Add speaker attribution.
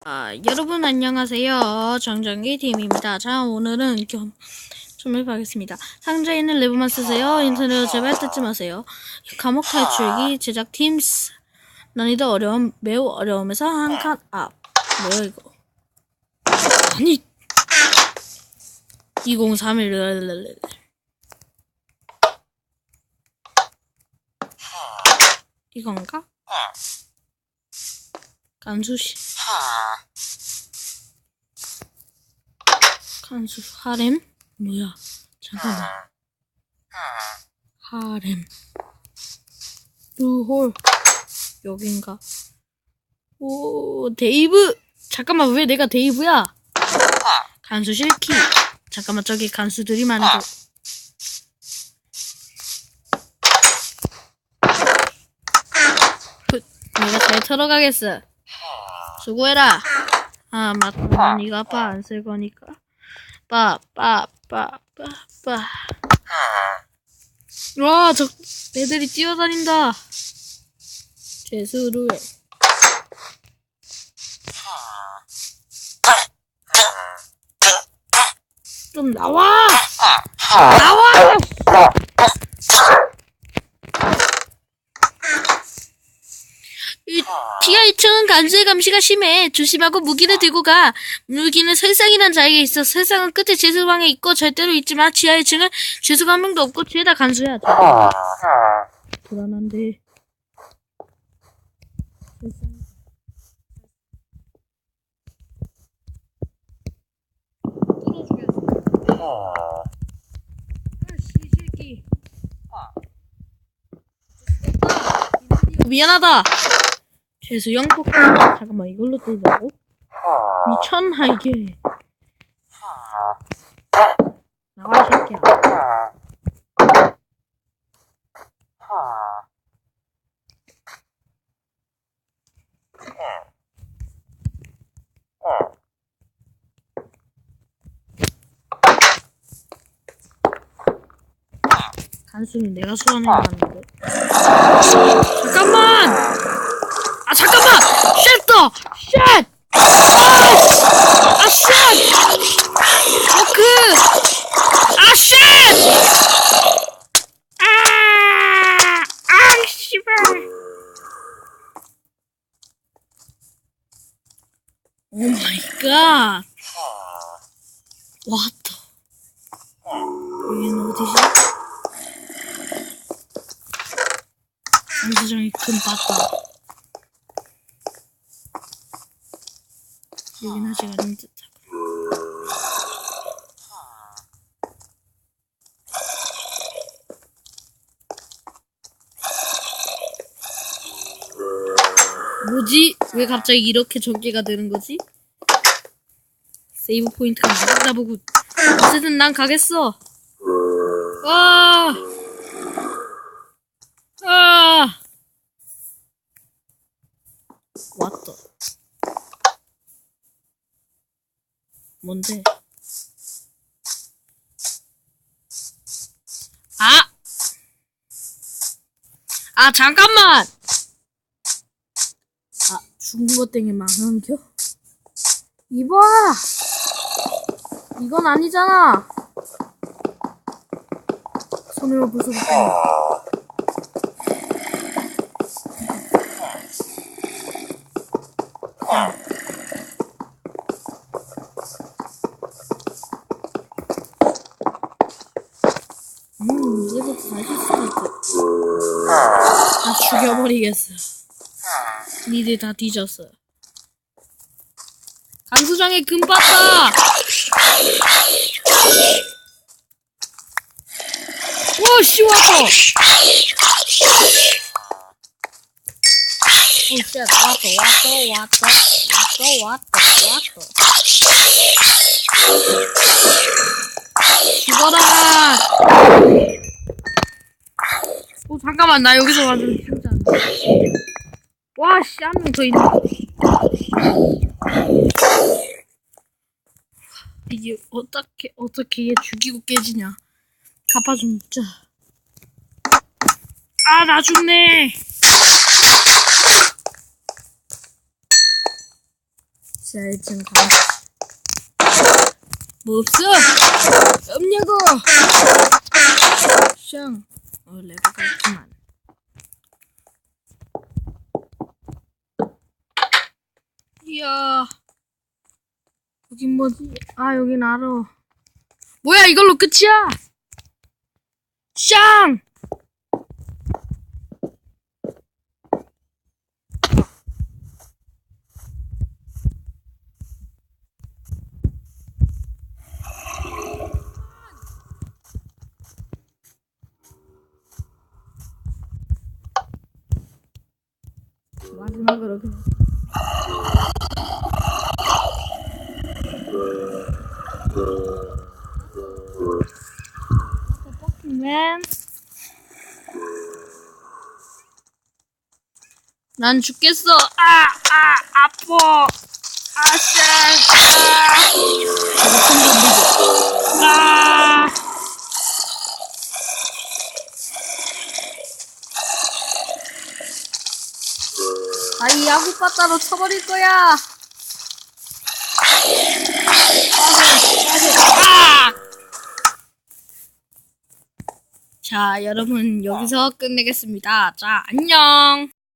Speaker 1: 여러분 안녕하세요. 정정기 팀입니다. 자, 오늘은 좀 해보겠습니다. 상자에 있는 레버만 쓰세요. 인터넷 제발 뜯지 마세요. 감옥 탈출기 제작팀 난이도 어려움 매우 어려움에서 한 칸 앞. 뭐야 이거? 아니 2031 이건가? 간수시 간수 하렘? 뭐야? 잠깐만. 하렘 루홀 여긴가? 오 데이브! 잠깐만 왜 내가 데이브야? 간수실 키. 잠깐만 저기 간수들이 많은 거. 내가 잘 털어가겠어. 수고해라. 아 맞다. 이거 아빠 안 쓸 거니까. 와, 저 애들이 뛰어다닌다. 죄수를 좀 나와! 나와! 지하 2층은 간수의 감시가 심해. 조심하고 무기를 들고 가. 무기는 설상이란 자에게 있어. 설상은 끝에 죄수방에 있고 절대로 잊지 마. 지하 1층은 죄수가 한 명도 없고 뒤에다 간수야. 불안한데. 미안하다. 죄수 영폭. 잠깐만 이걸로 뜨자고? 미쳤나 이게. 나와 이 새끼야. 간수는 내가 수반해 봤는데. 잠깐만! 아 잠깐만! 쉣더! 쉣! 아 쉣! 아 쉣! 씨발! 오 마이 갓! 왔다. 여기는 어디지? 간수장이 금 봤다. 여긴 아직 아닌 듯하고. 뭐지? 왜 갑자기 이렇게 전개가 되는 거지? 세이브 포인트가 나갔나 보고. 어쨌든 난 가겠어. 왔다. 뭔데? 잠깐만! 죽은 것 때문에 망한겨? 이봐! 이건 아니잖아! 손으로 부숴볼까? 이제부터 다시 스타트. 다 죽여버리겠어. 니들 다 뒤졌어. 간수장에 금 봤다! 오, 씨, 왔어! 오, 쉣, 왔어. 죽어라! 오, 잠깐만, 나 여기서 완전 진짜 안 돼. 와, 씨, 한 명 더 있네. 이게 어떻게 얘 죽이고 깨지냐. 가파 좀 먹자. 나 죽네. 자, 지금 뭐 없어? 없냐고! 샹. 레버가 있구만. 이야. 여긴 뭐지? 아, 여긴 알아. 뭐야, 이걸로 끝이야! 샹! 마지막으로 그냥. 맨. 난 죽겠어. 아파. 아씨. 이 야구 빠따로 쳐버릴 거야. 자, 여러분 여기서 끝내겠습니다. 자, 안녕.